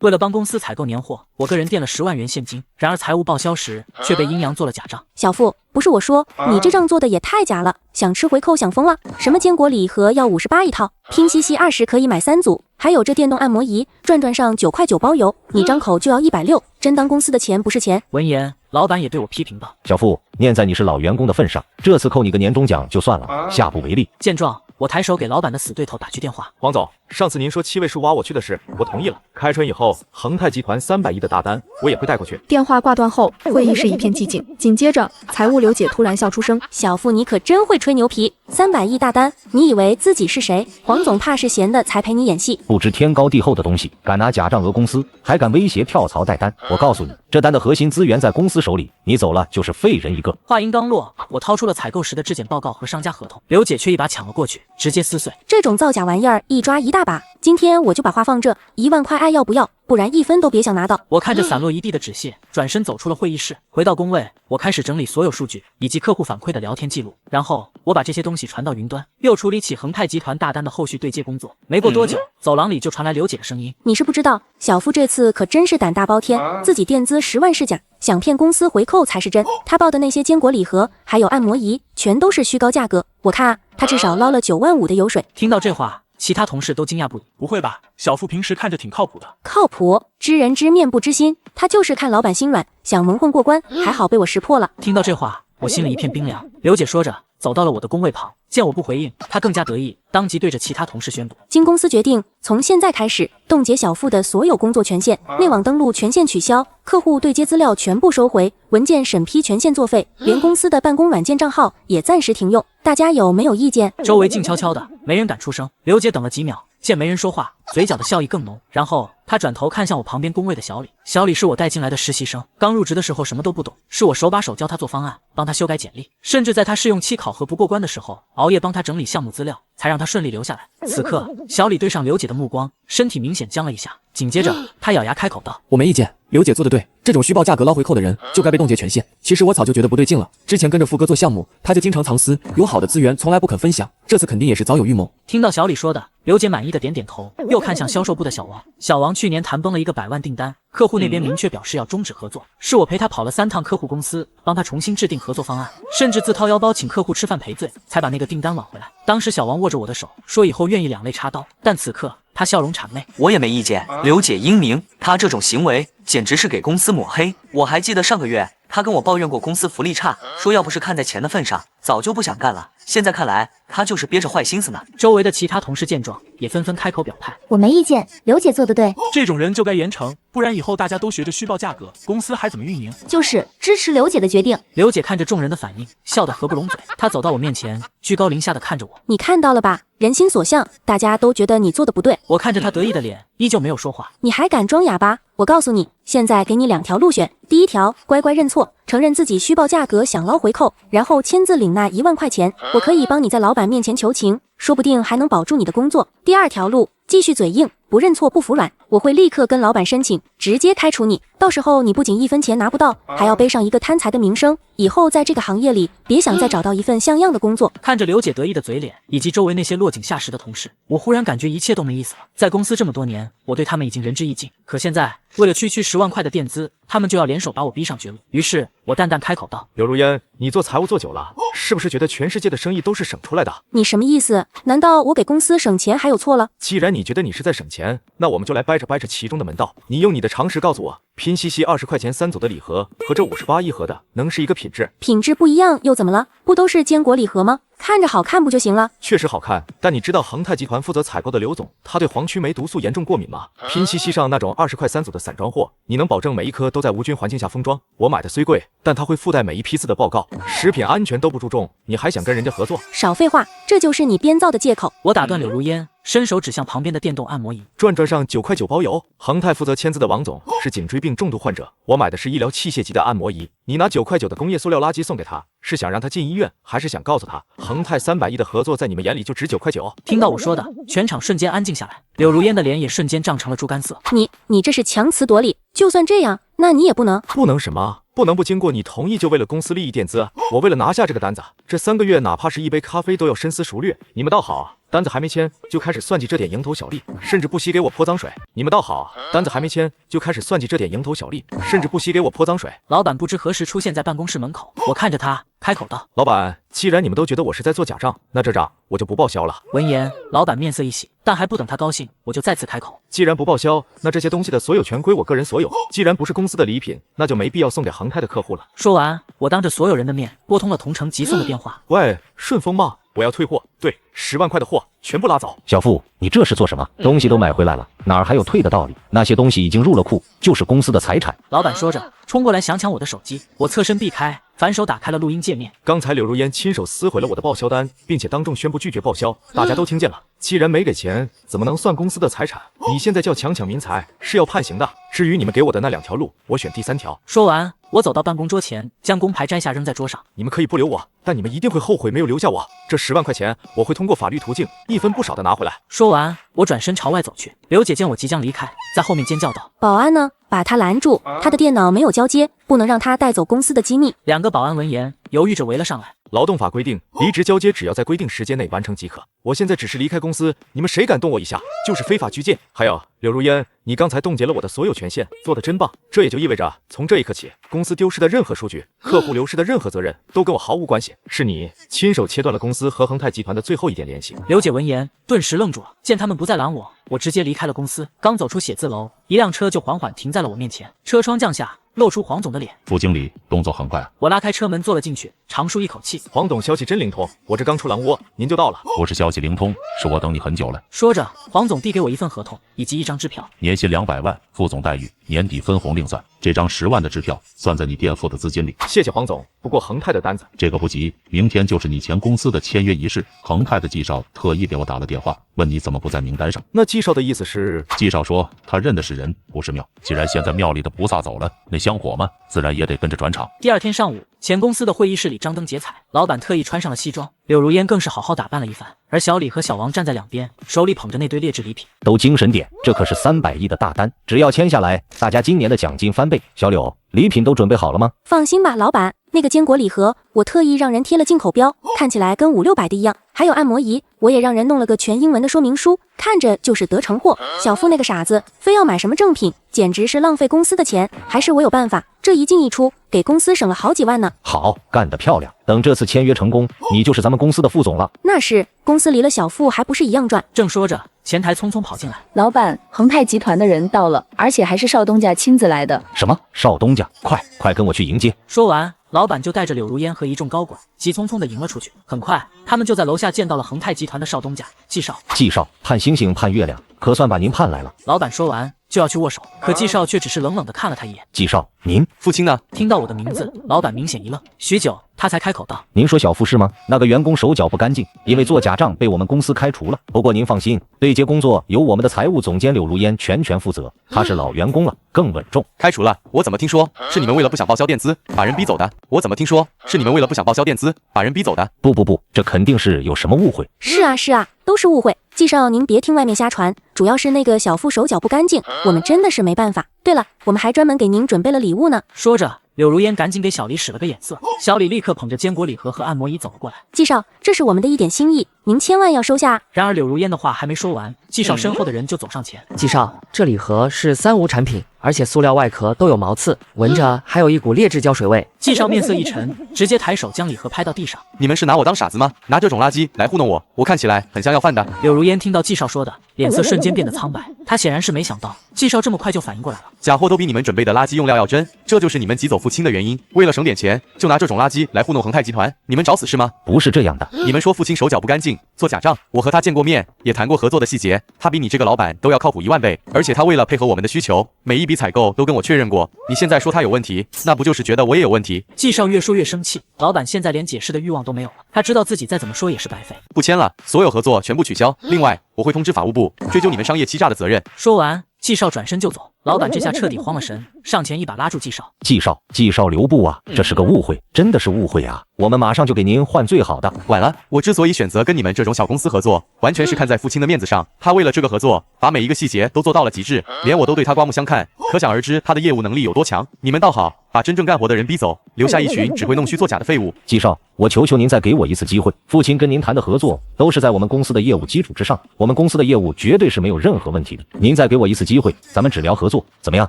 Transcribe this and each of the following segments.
为了帮公司采购年货，我个人垫了10万元现金，然而财务报销时却被阴阳做了假账。小付，不是我说，你这账做的也太假了，想吃回扣想疯了。什么坚果礼盒要58一套，拼夕夕20可以买3组，还有这电动按摩仪，转转上9块9包邮，你张口就要160，真当公司的钱不是钱？闻言，老板也对我批评道：“小付，念在你是老员工的份上，这次扣你个年终奖就算了，下不为例。”见状，我抬手给老板的死对头打去电话。王总，上次您说7位数挖我去的事，我同意了。开春以后，恒泰集团300亿的大单，我也会带过去。电话挂断后，会议室一片寂静。紧接着，财务刘姐突然笑出声：“小付，你可真会吹牛皮！300亿大单，你以为自己是谁？黄总怕是闲的才陪你演戏。不知天高地厚的东西，敢拿假账讹公司，还敢威胁跳槽带单！我告诉你，这单的核心资源在公司手里，你走了就是废人一个。”话音刚落，我掏出了采购时的质检报告和商家合同，刘姐却一把抢了过去，直接撕碎。这种造假玩意儿一抓一大把，今天我就把话放这，1万块爱要不要？不然1分都别想拿到。我看着散落一地的纸屑，转身走出了会议室。回到工位，我开始整理所有数据以及客户反馈的聊天记录，然后我把这些东西传到云端，又处理起恒泰集团大单的后续对接工作。没过多久，走廊里就传来刘姐的声音：“你是不知道，小付这次可真是胆大包天，自己垫资10万是假，想骗公司回扣才是真。他报的那些坚果礼盒还有按摩仪，全都是虚高价格。我看他至少捞了9万5的油水。”听到这话，其他同事都惊讶不已。不会吧，小付平时看着挺靠谱的。靠谱？知人知面不知心，他就是看老板心软，想蒙混过关，还好被我识破了。听到这话，我心里一片冰凉。刘姐说着走到了我的工位旁，见我不回应，她更加得意，当即对着其他同事宣布：“经公司决定，从现在开始冻结小付的所有工作权限，内网登录权限取消，客户对接资料全部收回，文件审批权限作废，连公司的办公软件账号也暂时停用。大家有没有意见？”周围静悄悄的，没人敢出声。刘姐等了几秒，见没人说话，嘴角的笑意更浓，然后她转头看向我旁边工位的小李。小李是我带进来的实习生，刚入职的时候什么都不懂，是我手把手教他做方案，帮他修改简历，甚至在他试用期考核不过关的时候，熬夜帮他整理项目资料，才让他顺利留下来。此刻，小李对上刘姐的目光，身体明显僵了一下，紧接着他咬牙开口道：“我没意见，刘姐做得对，这种虚报价格捞回扣的人就该被冻结权限。其实我早就觉得不对劲了，之前跟着付哥做项目，他就经常藏私，有好的资源从来不肯分享，这次肯定也是早有预谋。”听到小李说的，刘姐满意的点点头，又看向销售部的小王。小王去年谈崩了一个100万订单，客户那边明确表示要终止合作，是我陪他跑了3趟客户公司，帮他重新制定合作方案，甚至自掏腰包请客户吃饭赔罪，才把那个订单挽回来。当时小王握着我的手，说以后愿意两肋插刀，但此刻他笑容谄媚：“我也没意见，刘姐英明，她这种行为简直是给公司抹黑。我还记得上个月她跟我抱怨过公司福利差，说要不是看在钱的份上，早就不想干了。现在看来，她就是憋着坏心思呢。”周围的其他同事见状，也纷纷开口表态：“我没意见，刘姐做得对，这种人就该严惩，不然以后大家都学着虚报价格，公司还怎么运营？”就是支持刘姐的决定。刘姐看着众人的反应，笑得合不拢嘴。她走到我面前，居高临下的看着我：“你看到了吧，人心所向，大家都觉得你做的不对。”我看着她得意的脸，依旧没有说话。你还敢装哑巴？我告诉你，现在给你2条路选。第一条，乖乖认错，承认自己虚报价格想捞回扣，然后签字领那1万块钱，我可以帮你在老板面前求情，说不定还能保住你的工作。第二条路，继续嘴硬，不认错不服软，我会立刻跟老板申请，直接开除你。到时候你不仅1分钱拿不到，还要背上一个贪财的名声，以后在这个行业里，别想再找到一份像样的工作。看着刘姐得意的嘴脸，以及周围那些落井下石的同事，我忽然感觉一切都没意思了。在公司这么多年，我对他们已经仁至义尽，可现在为了区10万块的垫资，他们就要联手把我逼上绝路。于是我淡淡开口道：“刘如烟，你做财务做久了，是不是觉得全世界的生意都是省出来的？”你什么意思？难道我给公司省钱还有错了？既然你觉得你是在省钱，那我们就来掰扯其中的门道。你用你的常识告诉我，拼夕夕20块钱3组的礼盒和这58一盒的能是一个品质？品质不一样又怎么了？不都是坚果礼盒吗？看着好看不就行了？确实好看，但你知道恒泰集团负责采购的刘总，他对黄曲霉毒素严重过敏吗？拼夕夕上那种20块3组的散装货，你能保证每一颗都在无菌环境下封装？我买的虽贵，但它会附带每一批次的报告，食品安全都不注重，你还想跟人家合作？少废话，这就是你编造的借口。我打断柳如烟，伸手指向旁边的电动按摩仪，转转上9块9包邮。恒泰负责签字的王总是颈椎病重度患者，我买的是医疗器械级的按摩仪，你拿9块9的工业塑料垃圾送给他，是想让他进医院，还是想告诉他恒泰300亿的合作在你们眼里就值9块9？听到我说的，全场瞬间安静下来，柳如烟的脸也瞬间涨成了猪肝色。你这是强词夺理，就算这样，那你也不能什么？不能不经过你同意就为了公司利益垫资？我为了拿下这个单子，这3个月哪怕是一杯咖啡都要深思熟虑。你们倒好，单子还没签就开始算计这点蝇头小利，甚至不惜给我泼脏水。你们倒好，单子还没签就开始算计这点蝇头小利，甚至不惜给我泼脏水。老板不知何时出现在办公室门口，我看着他，开口道：“老板，既然你们都觉得我是在做假账，那这账我就不报销了。”闻言，老板面色一喜，但还不等他高兴，我就再次开口：“既然不报销，那这些东西的所有权归我个人所有。既然不是公司的礼品，那就没必要送给恒泰的客户了。”说完，我当着所有人的面拨通了同城急送的电话。喂，顺丰吗？我要退货，对，10万块的货全部拉走。小付，你这是做什么？东西都买回来了，哪儿还有退的道理？那些东西已经入了库，就是公司的财产。老板说着，冲过来想抢我的手机，我侧身避开，反手打开了录音界面。刚才柳如烟亲手撕毁了我的报销单，并且当众宣布拒绝报销，大家都听见了。既然没给钱，怎么能算公司的财产？你现在叫强抢民财，是要判刑的。至于你们给我的那2条路，我选第3条。说完，我走到办公桌前，将工牌摘下扔在桌上。你们可以不留我，但你们一定会后悔没有留下我。这10万块钱，我会通过法律途径一分不少的拿回来。说完，我转身朝外走去。刘姐见我即将离开，在后面尖叫道：“保安呢？把他拦住！他的电脑没有交接，不能让他带走公司的机密。”2个保安闻言，犹豫着围了上来。劳动法规定，离职交接只要在规定时间内完成即可。我现在只是离开公司，你们谁敢动我一下，就是非法拘禁。还有柳如烟，你刚才冻结了我的所有权限，做得真棒。这也就意味着，从这一刻起，公司丢失的任何数据，客户流失的任何责任，都跟我毫无关系。是你亲手切断了公司和恒泰集团的最后一点联系。刘姐闻言，顿时愣住了。见他们不再拦我，我直接离开了公司。刚走出写字楼，一辆车就缓缓停在了我面前，车窗降下，露出黄总的脸。副经理，动作很快啊！我拉开车门坐了进去，长舒一口气。黄董消息真灵通，我这刚出狼窝，您就到了。不是消息灵通，是我等你很久了。说着，黄总递给我一份合同以及一张支票，年薪200万，副总待遇，年底分红另算。这张10万的支票算在你垫付的资金里。谢谢黄总。不过恒泰的单子，这个不急，明天就是你前公司的签约仪式。恒泰的季少特意给我打了电话，问你怎么不在名单上。那季少的意思是？季少说他认的是人，不是庙。既然现在庙里的菩萨走了，那香火嘛，自然也得跟着转场。第2天上午，前公司的会议室里张灯结彩，老板特意穿上了西装，柳如烟更是好好打扮了一番，而小李和小王站在两边，手里捧着那堆劣质礼品。都精神点，这可是300亿的大单，只要签下来，大家今年的奖金翻倍。小柳，礼品都准备好了吗？放心吧，老板，那个坚果礼盒我特意让人贴了进口标，看起来跟500-600的一样。还有按摩仪，我也让人弄了个全英文的说明书，看着就是得成货。小付那个傻子非要买什么正品，简直是浪费公司的钱。还是我有办法，这一进一出，给公司省了好几万呢。好，干得漂亮！等这次签约成功，你就是咱们公司的副总了。那是，公司离了小付还不是一样赚。正说着，前台匆匆跑进来。老板，恒泰集团的人到了，而且还是少东家亲自来的。什么？少东家？快跟我去迎接！说完，老板就带着柳如烟和一众高管急匆匆地迎了出去。很快，他们就在楼下见到了恒泰集团的少东家季少。季少，盼星星盼月亮，可算把您盼来了。老板说完就要去握手，可季少却只是冷冷地看了他一眼。季少，您父亲呢？听到我的名字，老板明显一愣，许久他才开口道：“您说小付是吗？那个员工手脚不干净，因为做假账被我们公司开除了。不过您放心，对接工作由我们的财务总监柳如烟全权负责，他是老员工了，更稳重。”开除了？我怎么听说是你们为了不想报销垫资把人逼走的？我怎么听说是你们为了不想报销垫资把人逼走的？不，这肯定是有什么误会。是啊，都是误会。季少，您别听外面瞎传，主要是那个小付手脚不干净，我们真的是没办法。对了，我们还专门给您准备了礼物呢。说着，柳如烟赶紧给小李使了个眼色，小李立刻捧着坚果礼盒和按摩仪走了过来。季少，这是我们的一点心意，您千万要收下。然而柳如烟的话还没说完，季少身后的人就走上前。季少，这礼盒是3无产品，而且塑料外壳都有毛刺，闻着还有一股劣质胶水味。季少面色一沉，直接抬手将礼盒拍到地上。你们是拿我当傻子吗？拿这种垃圾来糊弄我？我看起来很像要饭的。柳如烟听到季少说的，脸色瞬间变得苍白，她显然是没想到季少这么快就反应过来了。假货都比你们准备的垃圾用料要真，这就是你们急走付清的原因。为了省点钱，就拿这种垃圾来糊弄恒泰集团，你们找死是吗？不是这样的，你们说付清手脚不干净，做假账，我和他见过面，也谈过合作的细节，他比你这个老板都要靠谱1万倍，而且他为了配合我们的需求，每一笔采购都跟我确认过。你现在说他有问题，那不就是觉得我也有问题？季少越说越生气，老板现在连解释的欲望都没有了，他知道自己再怎么说也是白费。不签了，所有合作全部取消。另外，我会通知法务部追究你们商业欺诈的责任。说完，季少转身就走。老板这下彻底慌了神，上前一把拉住季少。季少留步啊，这是个误会，真的是误会啊！我们马上就给您换最好的。晚了，我之所以选择跟你们这种小公司合作，完全是看在付清的面子上。他为了这个合作，把每一个细节都做到了极致，连我都对他刮目相看，可想而知他的业务能力有多强。你们倒好，把真正干活的人逼走，留下一群只会弄虚作假的废物。季少，我求求您再给我一次机会。父亲跟您谈的合作都是在我们公司的业务基础之上，我们公司的业务绝对是没有任何问题的。您再给我一次机会，咱们只聊合作，怎么样？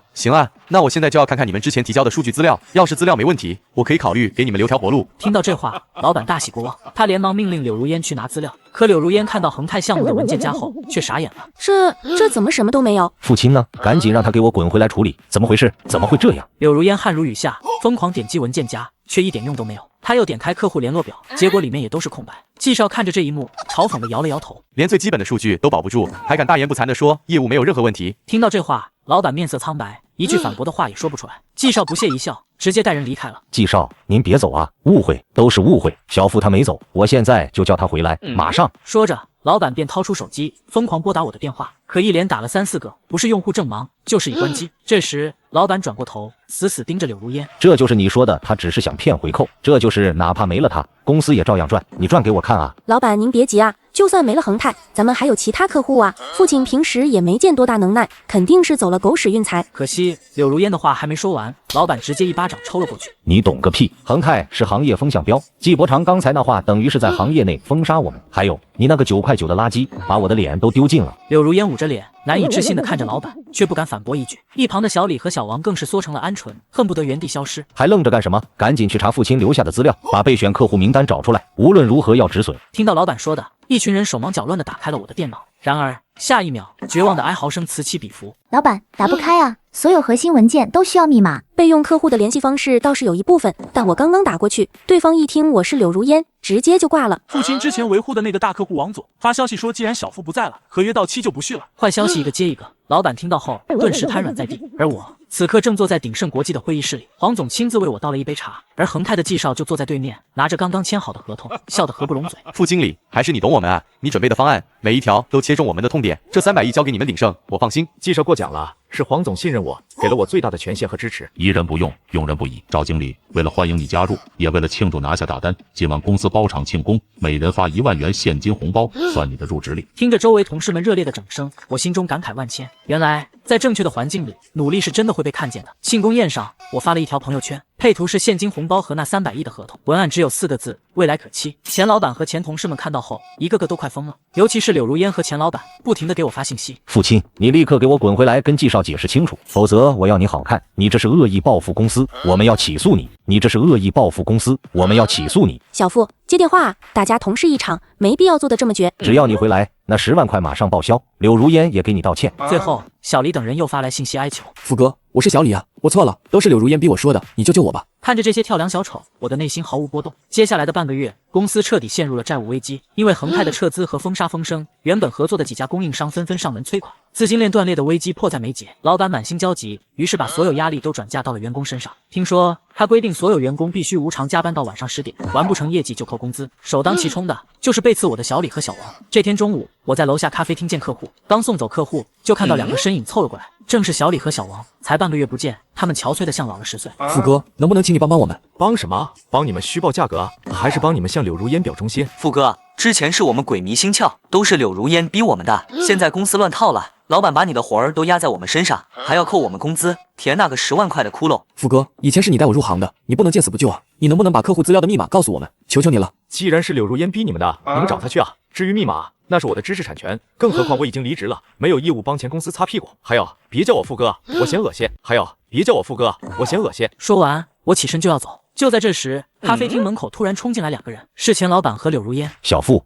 行啊，那我现在就要看看你们之前提交的数据资料，要是资料没问题，我可以考虑给你们留条活路。听到这话，老板大喜过望，他连忙命令柳如烟去拿资料。可柳如烟看到恒泰项目的文件夹后，却傻眼了。这怎么什么都没有？父亲呢？赶紧让他给我滚回来处理！怎么回事？怎么会这样？柳如烟汗如雨下，疯狂点击文件夹，却一点用都没有。他又点开客户联络表，结果里面也都是空白。季少看着这一幕，嘲讽地摇了摇头，连最基本的数据都保不住，还敢大言不惭地说业务没有任何问题。听到这话，老板面色苍白，一句反驳的话也说不出来。季少不屑一笑，直接带人离开了。季少，您别走啊！误会都是误会，小付他没走，我现在就叫他回来，马上。说着，老板便掏出手机，疯狂拨打我的电话，可一连打了3、4个，不是用户正忙，就是已关机。这时，老板转过头，死死盯着柳如烟。这就是你说的，他只是想骗回扣，这就是哪怕没了他，公司也照样赚，你赚给我看啊！老板您别急啊，就算没了恒泰，咱们还有其他客户啊。父亲平时也没见多大能耐，肯定是走了狗屎运财。可惜柳如烟的话还没说完，老板直接一巴掌抽了过去。你懂个屁！恒泰是行业风向标，季伯常刚才那话等于是在行业内封杀我们。还有你那个9块9的垃圾，把我的脸都丢尽了。柳如烟捂着脸，难以置信地看着老板，却不敢反驳一句。一旁的小李和小王更是缩成了鹌鹑，恨不得原地消失。还愣着干什么？赶紧去查父亲留下的资料，把备选客户名单找出来，无论如何要止损。听到老板说的，一群人手忙脚乱地打开了我的电脑。然而下一秒，绝望的哀嚎声此起彼伏。老板，打不开啊！所有核心文件都需要密码。备用客户的联系方式倒是有一部分，但我刚刚打过去，对方一听我是柳如烟，直接就挂了。父亲之前维护的那个大客户王总发消息说，既然小付不在了，合约到期就不续了。坏消息一个接一个，老板听到后顿时瘫软在地。而我此刻正坐在鼎盛国际的会议室里，黄总亲自为我倒了一杯茶，而恒泰的季少就坐在对面，拿着刚刚签好的合同，笑得合不拢嘴。副经理，还是你懂我们啊！你准备的方案每一条都切中我们的痛点，这300亿交给你们鼎盛，我放心。季少过奖了，是黄总信任我，给了我最大的权限和支持。疑人不用，用人不疑。赵经理，为了欢迎你加入，也为了庆祝拿下大单，今晚公司包场庆功，每人发1万元现金红包，算你的入职礼。听着周围同事们热烈的掌声，我心中感慨万千。原来在正确的环境里，努力是真的会被看见的。庆功宴上，我发了一条朋友圈，配图是现金红包和那300亿的合同，文案只有4个字：未来可期。钱老板和前同事们看到后，一个个都快疯了，尤其是柳如烟和钱老板，不停地给我发信息。父亲，你立刻给我滚回来跟季少解释清楚，否则我要你好看！你这是恶意报复公司，我们要起诉你！你这是恶意报复公司，我们要起诉你！小付，接电话啊！大家同事一场，没必要做得这么绝。只要你回来，那10万块马上报销。柳如烟也给你道歉。最后，小李等人又发来信息哀求：付哥，我是小李啊，我错了，都是柳如烟逼我说的，你救救我吧。看着这些跳梁小丑，我的内心毫无波动。接下来的半个月，公司彻底陷入了债务危机，因为恒泰的撤资和封杀风声，原本合作的几家供应商纷纷上门催款，资金链断裂的危机迫在眉睫。老板满心焦急，于是把所有压力都转嫁到了员工身上。听说他规定所有员工必须无偿加班到晚上10点，完不成业绩就扣工资。首当其冲的就是背刺我的小李和小王。这天中午，我在楼下咖啡厅见客户，刚送走客户，就看到2个身影凑了过来，正是小李和小王。才半个月不见，他们憔悴的像老了10岁。付哥，能不能请你帮帮我们？帮什么？帮你们虚报价格，还是帮你们向柳如烟表忠心？付哥，之前是我们鬼迷心窍，都是柳如烟逼我们的，现在公司乱套了，老板把你的活儿都压在我们身上，还要扣我们工资，填那个10万块的窟窿。付哥，以前是你带我入行的，你不能见死不救啊！你能不能把客户资料的密码告诉我们？求求你了！既然是柳如烟逼你们的，你们找他去啊！至于密码，那是我的知识产权，更何况我已经离职了，没有义务帮前公司擦屁股。还有，别叫我付哥，我嫌恶心。还有，别叫我付哥，我嫌恶心。说完，我起身就要走。就在这时，咖啡厅门口突然冲进来2个人，是钱老板和柳如烟。小付，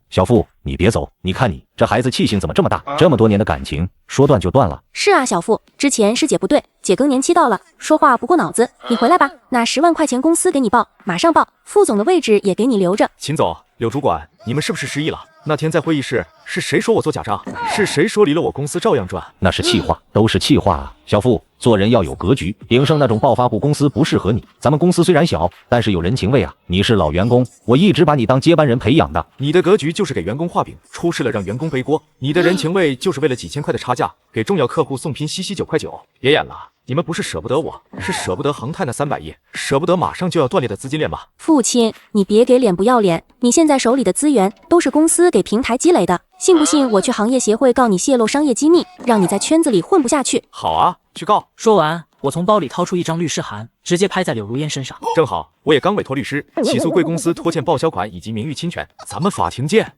你别走，你看你这孩子气性怎么这么大？这么多年的感情，说断就断了。是啊，小付，之前是姐不对，姐更年期到了，说话不过脑子。你回来吧，那10万块钱公司给你报，马上报，副总的位置也给你留着。秦总，柳主管，你们是不是失忆了？那天在会议室，是谁说我做假账？是谁说离了我公司照样赚？那是气话，都是气话啊！小付，做人要有格局，鼎盛那种暴发户公司不适合你。咱们公司虽然小，但是有人情味啊！你是老员工，我一直把你当接班人培养的。你的格局就是给员工画饼，出事了让员工背锅；你的人情味就是为了几千块的差价，给重要客户送拼西9块9。别演了，你们不是舍不得我，是舍不得恒泰那300亿，舍不得马上就要断裂的资金链吧？父亲，你别给脸不要脸，你现在手里的资源都是公司给平台积累的，信不信我去行业协会告你泄露商业机密，让你在圈子里混不下去？好啊，去告！说完，我从包里掏出一张律师函，直接拍在柳如烟身上。正好，我也刚委托律师起诉贵公司拖欠报销款以及名誉侵权，咱们法庭见。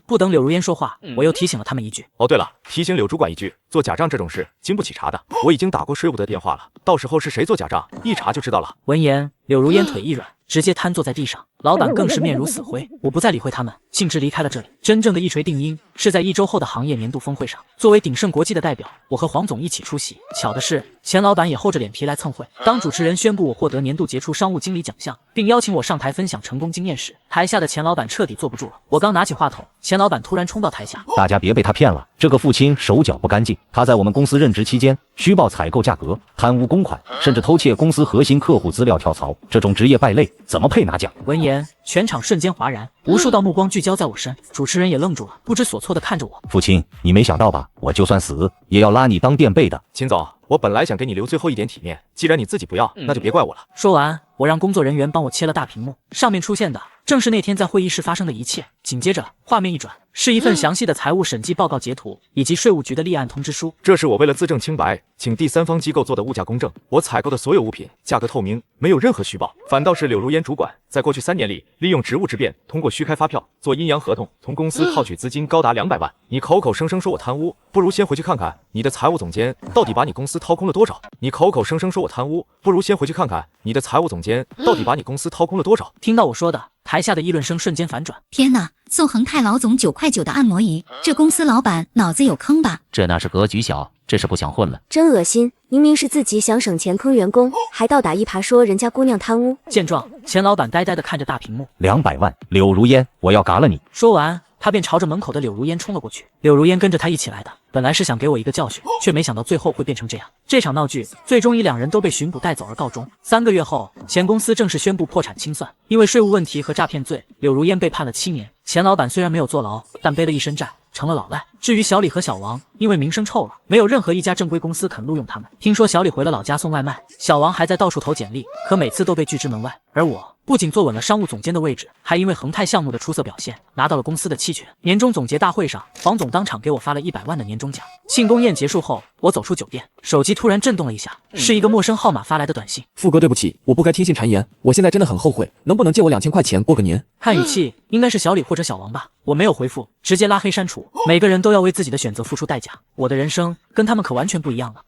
不等柳如烟说话，我又提醒了他们一句。哦，对了，提醒柳主管一句，做假账这种事经不起查的。我已经打过税务的电话了，到时候是谁做假账，一查就知道了。闻言，柳如烟腿一软，直接瘫坐在地上。老板更是面如死灰。我不再理会他们，径直离开了这里。真正的一锤定音是在1周后的行业年度峰会上，作为鼎盛国际的代表，我和黄总一起出席。巧的是，钱老板也厚着脸皮来蹭会。当主持人宣布我获得年度杰出商务经理奖项，并邀请我上台分享成功经验时，台下的钱老板彻底坐不住了。我刚拿起话筒，钱老板突然冲到台下，大家别被他骗了，这个父亲手脚不干净，他在我们公司任职期间虚报采购价格，贪污公款，甚至偷窃公司核心客户资料跳槽，这种职业败类怎么配拿奖？闻言，全场瞬间哗然，无数道目光聚焦在我身，主持人也愣住了，不知所措地看着我。父亲，你没想到吧？我就算死，也要拉你当垫背的。秦总，我本来想给你留最后一点体面，既然你自己不要，那就别怪我了。说完，我让工作人员帮我切了大屏幕，上面出现的正是那天在会议室发生的一切。紧接着，画面一转，是一份详细的财务审计报告截图，以及税务局的立案通知书。这是我为了自证清白，请第三方机构做的物价公证。我采购的所有物品价格透明，没有任何虚报，反倒是柳如烟主管在过去3年里，利用职务之便，通过虚开发票、做阴阳合同，从公司套取资金高达200万。你口口声声说我贪污，不如先回去看看你的财务总监到底把你公司掏空了多少。你口口声声说我贪污，不如先回去看看你的财务总监到底把你公司掏空了多少。听到我说的，台下的议论声瞬间反转。天哪，送恒泰老总9块9的按摩仪，这公司老板脑子有坑吧？这那是格局小，这是不想混了。真恶心，明明是自己想省钱坑员工，还倒打一耙说人家姑娘贪污。见状，钱老板呆呆地看着大屏幕。200万，柳如烟，我要嘎了你！说完，他便朝着门口的柳如烟冲了过去。柳如烟跟着他一起来的，本来是想给我一个教训，却没想到最后会变成这样。这场闹剧最终以2人都被巡捕带走而告终。3个月后，前公司正式宣布破产清算，因为税务问题和诈骗罪，柳如烟被判了7年。钱老板虽然没有坐牢，但背了一身债，成了老赖。至于小李和小王，因为名声臭了，没有任何一家正规公司肯录用他们。听说小李回了老家送外卖，小王还在到处投简历，可每次都被拒之门外。而我不仅坐稳了商务总监的位置，还因为恒泰项目的出色表现，拿到了公司的期权。年终总结大会上，黄总当场给我发了100万的年终奖。庆功宴结束后，我走出酒店，手机突然震动了一下，是一个陌生号码发来的短信。富哥，对不起，我不该听信谗言，我现在真的很后悔，能不能借我2000块钱过个年？看语气，应该是小李或者小王吧。我没有回复，直接拉黑删除。每个人都要为自己的选择付出代价，我的人生跟他们可完全不一样了。